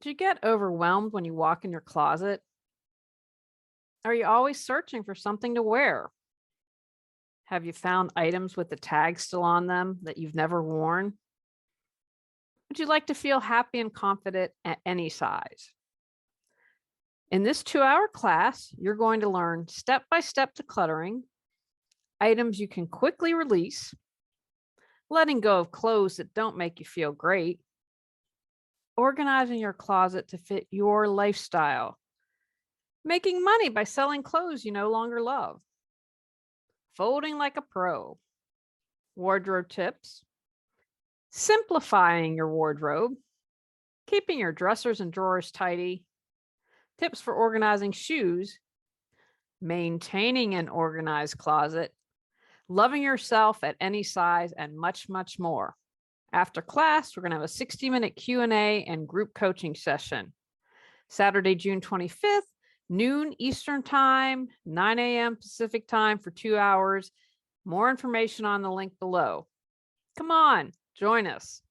Do you get overwhelmed when you walk in your closet? Are you always searching for something to wear? Have you found items with the tag still on them that you've never worn? Would you like to feel happy and confident at any size? In this 2-hour class, you're going to learn step by step decluttering, items you can quickly release, letting go of clothes that don't make you feel great, organizing your closet to fit your lifestyle, making money by selling clothes you no longer love, folding like a pro, wardrobe tips, simplifying your wardrobe, keeping your dressers and drawers tidy, tips for organizing shoes, maintaining an organized closet, loving yourself at any size, and much, much more. After class, we're going to have a 60-minute Q&A and group coaching session. Saturday, June 25th, noon Eastern Time, 9 a.m. Pacific Time for 2 hours. More information on the link below. Come on, join us.